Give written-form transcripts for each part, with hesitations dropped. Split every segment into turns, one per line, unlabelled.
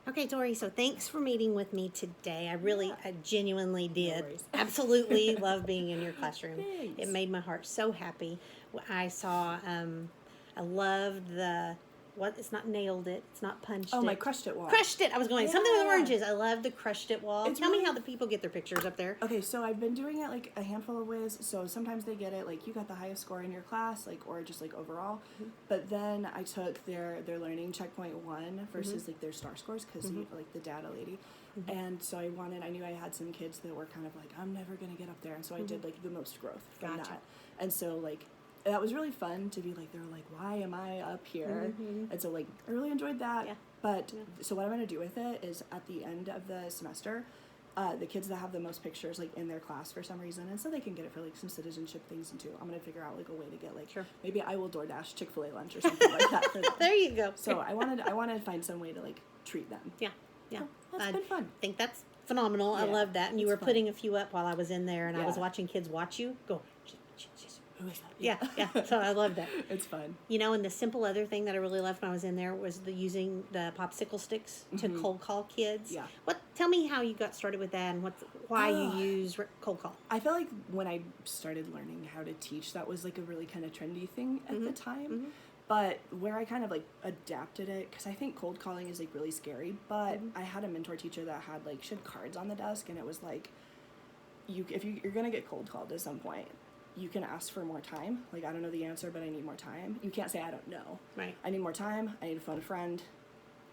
Okay, Tori, so thanks for meeting with me today. I genuinely did.
worries.
Absolutely love being in your classroom.
Thanks.
It made my heart so happy. I saw, I loved it's not nailed it, it's not punched
Oh,
it.
my crushed it wall.
Crushed it. I was going, something with
Yeah.
oranges. I love the crushed it wall.
It's
Tell me
really-
how the people get their pictures up there.
Okay, so I've been doing it like a handful of ways. So sometimes they get it like you got the highest score in your class, like or just like overall. But then I took their learning checkpoint 1 versus like their star scores because like the data lady. And so I knew I had some kids that were kind of like, I'm never gonna get up there, and so I did like the most growth from
Gotcha.
that. And so like that was really fun to be like, they were like, why am I up here? And so like I really enjoyed that.
Yeah.
But so what I'm gonna do with it is at the end of the semester, the kids that have the most pictures like in their class for some reason, and so they can get it for like some citizenship things and too. I'm gonna figure out like a way to get like maybe I will DoorDash Chick-fil-A lunch or something like that for them.
There you go.
So I wanted to find some way to like treat them.
Yeah, yeah.
So that's been fun.
I think that's phenomenal. I
Yeah,
love that. And you
it's
were
fun.
putting a few up while I was in there, and I was
Yeah.
watching kids watch you go.
Who is that?
Yeah. So I love that.
It's fun.
You know, and the simple other thing that I really loved when I was in there was using the popsicle sticks to cold call kids.
Yeah.
Tell me how you got started with that and why you use cold call.
I feel like when I started learning how to teach, that was like a really kind of trendy thing at the time. But where I kind of like adapted it, because I think cold calling is like really scary, but I had a mentor teacher that had like, she had cards on the desk, and it was like, if you're going to get cold called at some point, you can ask for more time. Like, I don't know the answer, but I need more time. You can't say, I don't know.
Right.
I need more time. I need to phone a friend.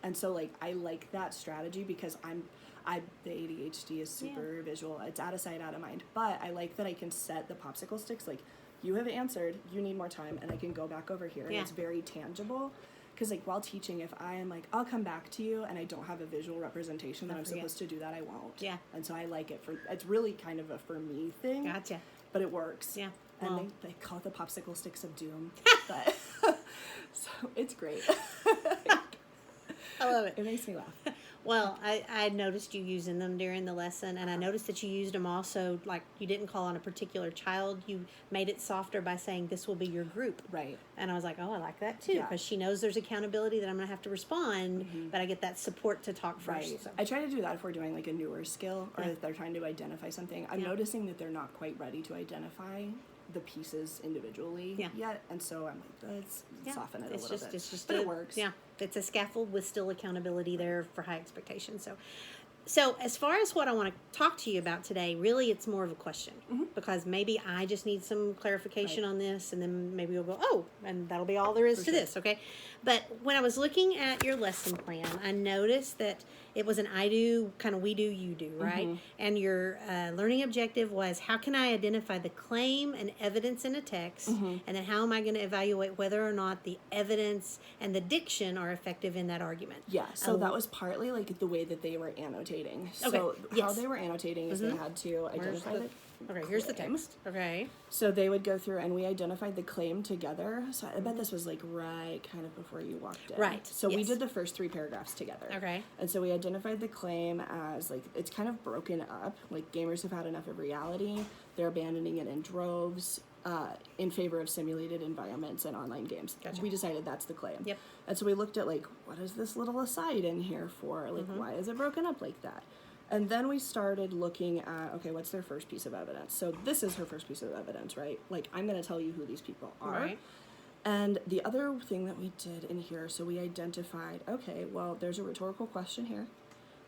And so, like, I like that strategy because the ADHD is super visual. It's out of sight, out of mind. But I like that I can set the popsicle sticks, like, you have answered, you need more time, and I can go back over here. And it's very tangible. Because, like, while teaching, if I am like, I'll come back to you, and I don't have a visual representation that I'm supposed to do that, I won't.
Yeah.
And so I like it it's really kind of a for me thing.
Gotcha.
But it works.
Yeah.
And
Well.
they call it the popsicle sticks of doom. But so it's great.
I love it.
It makes me laugh.
Well, I noticed you using them during the lesson, and I noticed that you used them also, like you didn't call on a particular child. You made it softer by saying, this will be your group.
Right.
And I was like, oh, I like that too,
Yeah.
because she knows there's accountability that I'm going to have to respond, but I get that support to talk first.
Right.
So.
I try to do that if we're doing like a newer skill or if they're trying to identify something. I'm noticing that they're not quite ready to identify the pieces individually yet, and so I'm like, let's soften it a little bit.
It's just
but it works.
Yeah, it's a scaffold with still accountability there for high expectations. So as far as what I want to talk to you about today, really it's more of a question because maybe I just need some clarification on this, and then maybe we'll go, oh, and that'll be all there is to this, okay? But when I was looking at your lesson plan, I noticed that it was an I do, kind of we do, you do, right? And your learning objective was, how can I identify the claim and evidence in a text, and then how am I going to evaluate whether or not the evidence and the diction are effective in that argument?
Yeah, so that was partly like the way that they were annotating.
Okay,
So
yes.
how they were annotating is they had to identify it.
Okay, here's the text. Okay.
So they would go through and we identified the claim together. So I bet this was like right kind of before you walked in.
Right,
So we
yes.
did the first 3 paragraphs together.
Okay.
And so we identified the claim as like, it's kind of broken up. Like, gamers have had enough of reality. They're abandoning it in droves in favor of simulated environments and online games.
Gotcha.
We decided that's the claim.
Yep.
And so we looked at like, what is this little aside in here for? Like, why is it broken up like that? And then we started looking at, okay, what's their first piece of evidence? So this is her first piece of evidence, right? Like, I'm going to tell you who these people are.
Right.
And the other thing that we did in here, so we identified, okay, well, there's a rhetorical question here.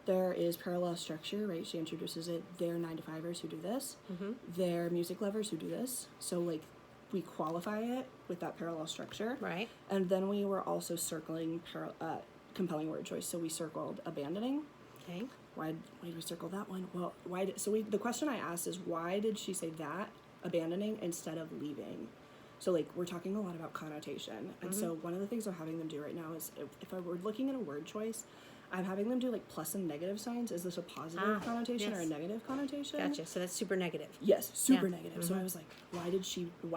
There is parallel structure, right? She introduces it. They're 9-to-5ers who do this. They're music lovers who do this. So, like, we qualify it with that parallel structure.
Right.
And then we were also circling compelling word choice. So we circled abandoning.
Okay.
Why did we circle that one? Well, the question I asked is, why did she say that, abandoning, instead of leaving? So, like, we're talking a lot about connotation. And so one of the things I'm having them do right now is, if I were looking at a word choice, I'm having them do, like, plus and negative signs. Is this a positive connotation or a negative connotation?
Gotcha. So that's super negative.
Yes, super negative. So I was like, why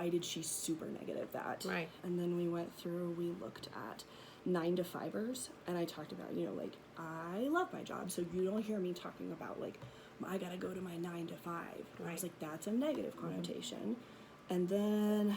did she super negative that?
Right.
And then we went through, we looked at 9-to-5ers, and I talked about, you know, like, I love my job, so you don't hear me talking about, like, I gotta go to my 9-to-5.
Right.
I was like, that's a negative connotation. And then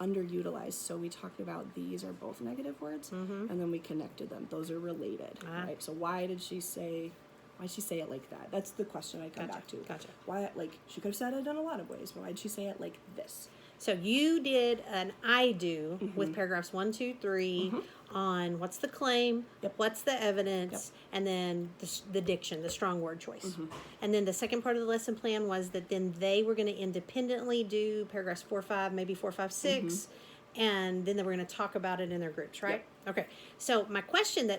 underutilized. So we talked about these are both negative words, and then we connected them. Those are related, right? So why'd she say it like that? That's the question I come back to.
Gotcha.
Why, like, she could have said it in a lot of ways, but why'd she say it like this?
So you did an I do with paragraphs 1, 2, 3 on what's the claim, what's the evidence, and then the diction, the strong word choice. And then the second part of the lesson plan was that then they were going to independently do paragraphs 4, 5, maybe 4, 5, 6, and then they were going to talk about it in their groups, right? Okay. So my question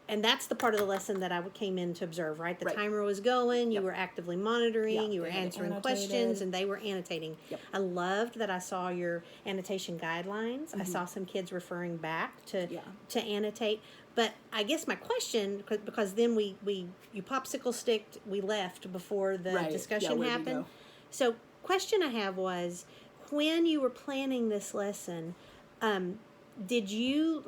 and that's the part of the lesson that I came in to observe, right? The timer was going, you were actively monitoring, you were answering questions, and they were annotating. I loved that I saw your annotation guidelines. I saw some kids referring back to annotate. But I guess my question, because then you popsicle sticked, we left before the discussion happened. So question I have was, when you were planning this lesson, did you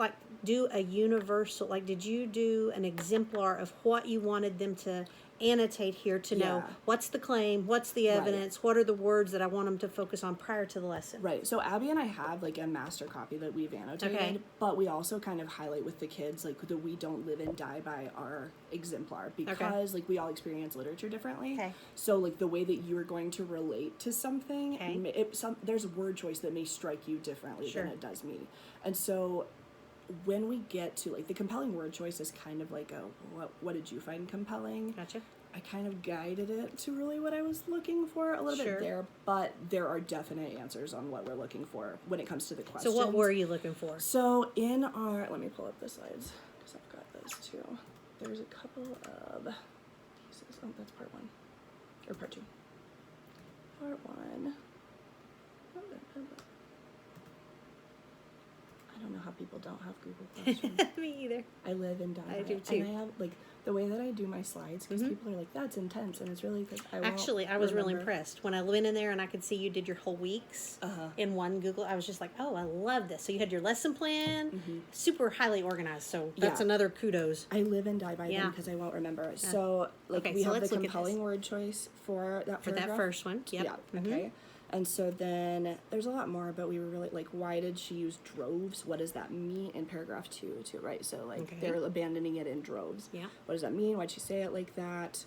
do a universal, did you do an exemplar of what you wanted them to annotate here to know what's the claim, what's the evidence, what are the words that I want them to focus on prior to the lesson?
Right. So Abby and I have a master copy that we've annotated, but we also kind of highlight with the kids that we don't live and die by our exemplar because we all experience literature differently. So the way that you are going to relate to something, there's word choice that may strike you differently than it does me. And so when we get to the compelling word choice is kind of what did you find compelling?
Gotcha.
I kind of guided it to really what I was looking for a little bit there, but there are definite answers on what we're looking for when it comes to the questions.
So what were you looking for?
So in our, let me pull up the slides because I've got those too. There's a couple of pieces. Oh, that's part 1 or part 2. Part 1. I don't know how people don't have Google Classroom.
Me either.
I live and die.
I do too.
And I have the way that I do my slides because people are like, "That's intense," and it's really because
I was really impressed when I went in there and I could see you did your whole weeks in one Google. I was just like, "Oh, I love this." So you had your lesson plan, super highly organized. So that's another kudos.
I live and die by them because I won't remember. So we have the compelling word choice for that
for that first one. Yep.
Yeah. Okay. And so then there's a lot more, but we were really why did she use droves? What does that mean in paragraph 2 too, right? So they're abandoning it in droves.
Yeah.
What does that mean? Why'd she say it like that?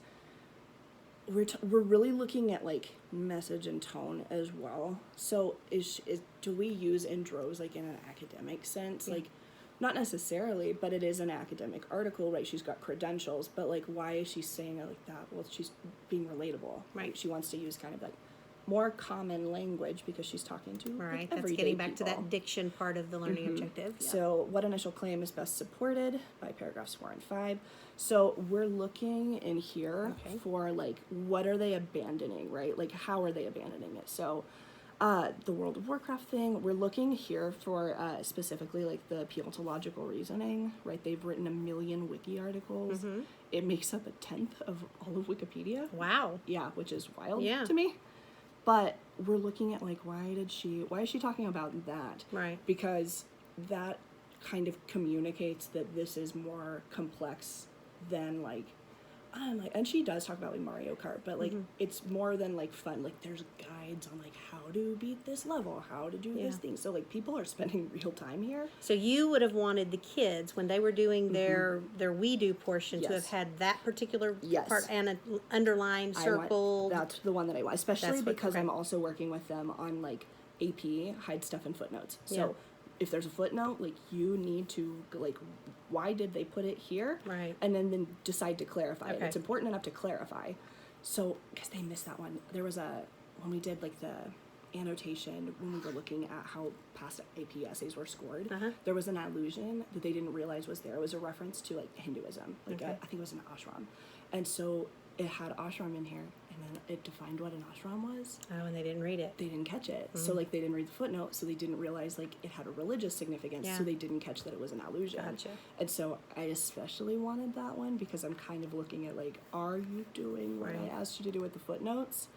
We're really looking at message and tone as well. So do we use in droves in an academic sense? Not necessarily, but it is an academic article, right? She's got credentials, but why is she saying it like that? Well, she's being relatable.
Right.
She wants to use kind of more common language because she's talking to
that's getting back to that diction part of the learning objective. Yeah.
So what initial claim is best supported by paragraphs 4 and 5. So we're looking in here for what are they abandoning, right? How are they abandoning it? So the World of Warcraft thing, we're looking here for specifically the appeal to logical reasoning, right? They've written 1 million wiki articles. It makes up 1/10 of all of Wikipedia.
Wow.
Yeah, which is wild to me. But we're looking at why is she talking about that?
Right.
Because that kind of communicates that this is more complex than and she does talk about Mario Kart, but it's more than fun. There's guides on how to beat this level, how to do this thing. So people are spending real time here. So
you would have wanted the kids when they were doing their we do portion to have had that particular part and underlined, circled.
That's the one that I want, especially because I'm also working with them on AP hide stuff in footnotes. So if there's a footnote, you need to why did they put it here?
Right.
And then decide to clarify it. It's important enough to clarify. So, because they missed that one. There was when we did the annotation, when we were looking at how past AP essays were scored, there was an allusion that they didn't realize was there. It was a reference to Hinduism. I think it was an ashram. And so it had ashram in here, and then it defined what an ashram was.
Oh, and they didn't read it.
They didn't catch it. So they didn't read the footnote, so they didn't realize it had a religious significance, so they didn't catch that it was an allusion.
Gotcha.
And so I especially wanted that one because I'm kind of looking at are you doing what I asked you to do with the footnotes?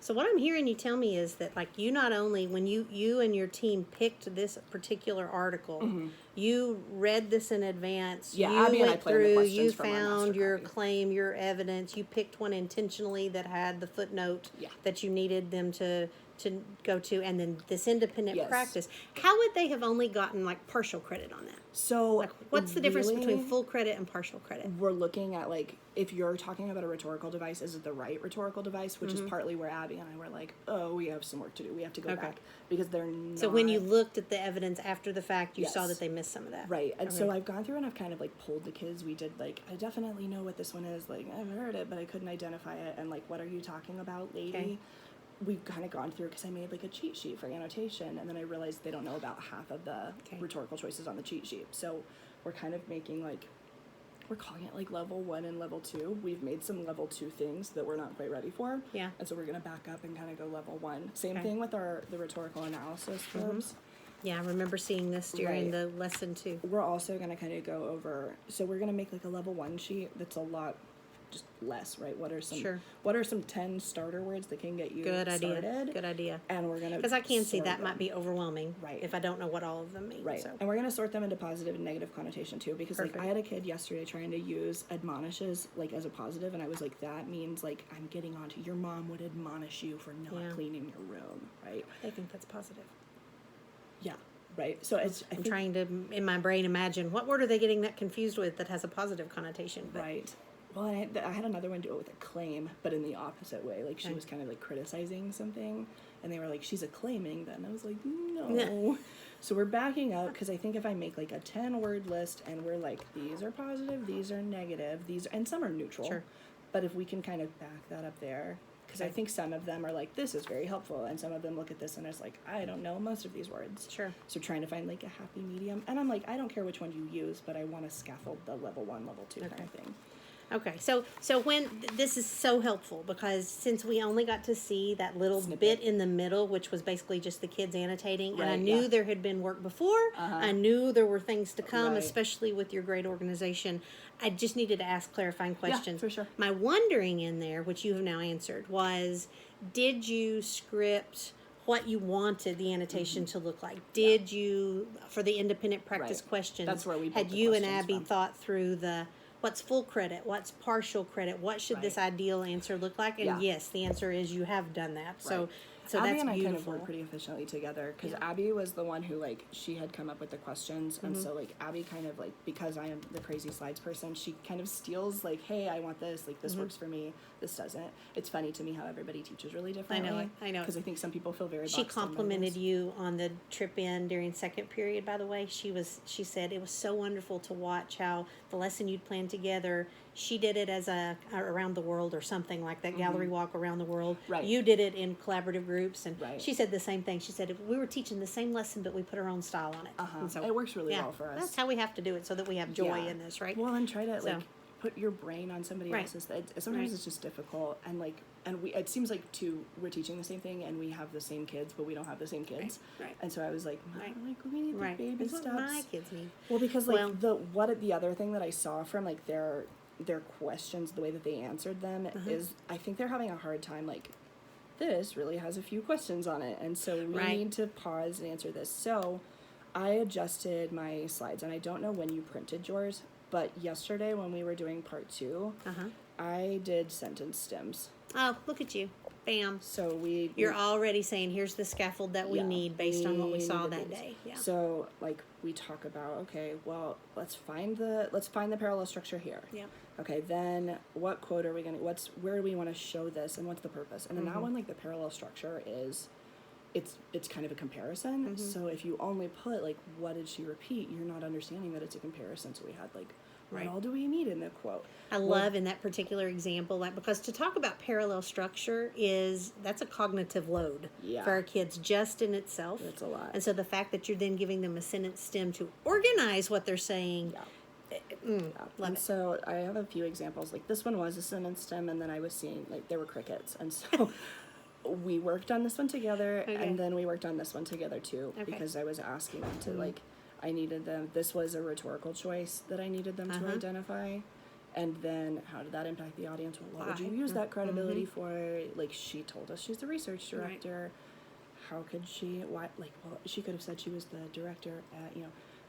So what I'm hearing you tell me is that you not only when you and your team picked this particular article, you read this in advance.
Yeah,
you
Abby and I
went
planned the
through,
questions
you
from our
found
master
your
copy.
claim, your evidence. You picked one intentionally that had the footnote that you needed them to to go to, and then this independent
Yes.
practice. How would they have only gotten like partial credit on that?
So
Like, what's the difference
really,
between full credit and partial credit?
we're looking at like, if you're talking about a rhetorical device, is it the right rhetorical device? Which is partly where Abby and I were like, oh, we have some work to do. We have to go
Okay.
back because they're not.
So when you looked at the evidence after the fact, you saw
Yes.
that they missed some of that.
Right. And so
Okay.
I've gone through and I've kind of like pulled the kids. We did like, I definitely know what this one is. Like, I've heard it, but I couldn't identify it. And like, what are you talking about, lady?
Okay.
We've kind of gone through because I made like a cheat sheet for annotation. And then I realized they don't know about half of the
Okay.
rhetorical choices on the cheat sheet. So we're kind of making like, we're calling it like level 1 and level 2. We've made some level 2 things that we're not quite ready for.
Yeah.
And so we're going to back up and kind of go level 1. Same
Okay.
thing with the rhetorical analysis clubs.
Yeah, I remember seeing this during
Right.
the lesson too.
We're also going to kind of go over, so we're going to make like a level 1 sheet that's a lot just less, right? What are some
Sure.
what are some 10 starter words that can get you
Good idea.
started?
Good idea.
And we're going to
Because I can see
sort
that
them.
might be overwhelming.
Right.
If I don't know what all of them mean.
Right.
So.
And we're going to sort them into positive and negative connotation too, because like
Perfect.
I had a kid yesterday trying to use admonishes like as a positive, and I was like, that means like I'm getting onto your mom would admonish you for not
Yeah.
cleaning your room, right?
I think that's positive.
Yeah. Right. So it's I
I'm
think,
trying to, in my brain, imagine what word are they getting that confused with that has a positive connotation. But
right. Well, I had another one do it with a claim, but in the opposite way. Like she
Okay.
was kind of like criticizing something, and they were like, "She's a claiming." Then I was like, "No."
Yeah.
So we're backing up because I think if I make like a 10-word list and we're like, these are positive, these are negative, these and some are neutral.
Sure.
But if we can kind of back that up there, because I
Okay.
think some of them are like, this is very helpful, and some of them look at this and it's like, I don't know most of these words.
Sure.
So trying to find like a happy medium, and I'm like, I don't care which one you use, but I want to scaffold the level 1, level 2 kind
Okay.
of thing.
Okay, so when this is so helpful because since we only got to see that little
Snippet.
bit in the middle, which was basically just the kids annotating, and I
Right,
knew
yeah.
there had been work before.
Uh-huh.
I knew there were things to come,
Right.
especially with your great organization. I just needed to ask clarifying questions.
for sure.
My wondering in there, which you have now answered, was did you script what you wanted the annotation to look like? Did you, for the independent practice
Right.
questions,
That's where we
had
built the
you and
questions
Abby
from.
thought through the what's full credit, what's partial credit, what should this
Right.
ideal answer look like? And
Yeah.
yes, the answer is you have done that. So
Right.
so
Abby
that's
and I
beautiful.
kind of work pretty efficiently together because
Yeah.
Abby was the one who like she had come up with the questions,
Mm-hmm.
and so like Abby kind of like, because I am the crazy slides person, she kind of steals like, hey, I want this, like this works for me, this doesn't. It's funny to me how everybody teaches really differently.
I know it.
Because I think some people feel very
She
boxed in by
complimented
this.
you on the trip in during second period, by the way. She said it was so wonderful to watch how the lesson you'd planned together, she did it as a around the world or something like that, gallery walk around the world.
Right.
You did it in collaborative groups, and
Right.
she said the same thing. She said if we were teaching the same lesson, but we put our own style on it.
Uh-huh.
And so,
It works really
yeah,
well for us.
That's how we have to do it so that we have joy
Yeah.
in this, right?
Well, and try to
So-
like put your brain on somebody
Right.
else's. Sometimes
Right.
it's just difficult, and like, and we. It seems like we're teaching the same thing, and we have the same kids, but we don't have the same kids.
right.
And so I was like,
Right.
like we need
Right.
the baby
That's what
steps.
my kids need.
Well, because like
Well-
the other thing that I saw from like their questions, the way that they answered them is, I think they're having a hard time like, this really has a few questions on it, and so we
Right.
need to pause and answer this. So I adjusted my slides, and I don't know when you printed yours, but yesterday when we were doing part 2,
Uh-huh.
I did sentence stems.
Oh, look at you. Bam.
So
You're already saying here's the scaffold that we
Yeah,
need based on what we saw
needed
that
these.
day. Yeah.
So like we talk about, okay, well, let's find the parallel structure here.
Yeah.
Okay, then what quote are we gonna? Where do we want to show this, and what's the purpose? And then that one, like the parallel structure is, it's kind of a comparison. So if you only put like what did she repeat, you're not understanding that it's a comparison. So we had like,
Right.
what all do we need in the quote?
I love in that particular example, like because to talk about parallel structure that's a cognitive load
Yeah.
for our kids just in itself.
It's a lot.
And so the fact that you're then giving them a sentence stem to organize what they're saying,
Yeah.
love
And
it.
so I have a few examples. Like this one was a sentence stem, and then I was seeing like there were crickets, and so we worked on this one together,
Okay.
and then we worked on this one together too,
Okay.
because I was asking them to like, I needed them. This was a rhetorical choice that I needed them to identify. And then how did that impact the audience? Well, what would you
Why?
use that credibility for? Like she told us she's the research
Right.
director. How could she? Why? Like, well, she could have said she was the director at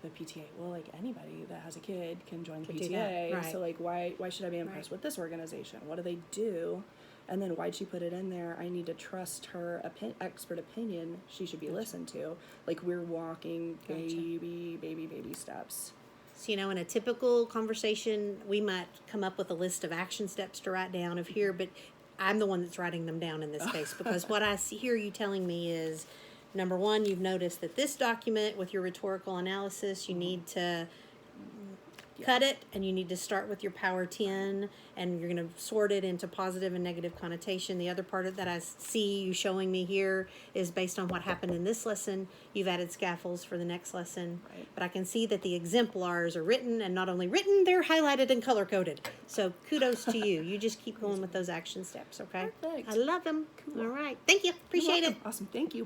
the PTA. Well, like anybody that has a kid can join the
Could do
PTA.
that, right.
So like, why should I be impressed
Right.
with this organization? What do they do? And then why'd she put it in there? I need to trust her expert opinion. She should be listened to. Like, we're walking baby steps.
So, you know, in a typical conversation, we might come up with a list of action steps to write down of here, but I'm the one that's writing them down in this case, because what I hear you telling me is, number one, you've noticed that this document with your rhetorical analysis, you need to cut it, and you need to start with your power 10, and you're going to sort it into positive and negative connotation. The other part of that I see you showing me here is based on what happened in this lesson. You've added scaffolds for the next lesson.
Right.
But I can see that the exemplars are written, and not only written, they're highlighted and color-coded. So kudos to you. You just keep going with those action steps, okay?
Perfect.
I love them. All right. Thank you. Appreciate it.
Awesome. Thank you.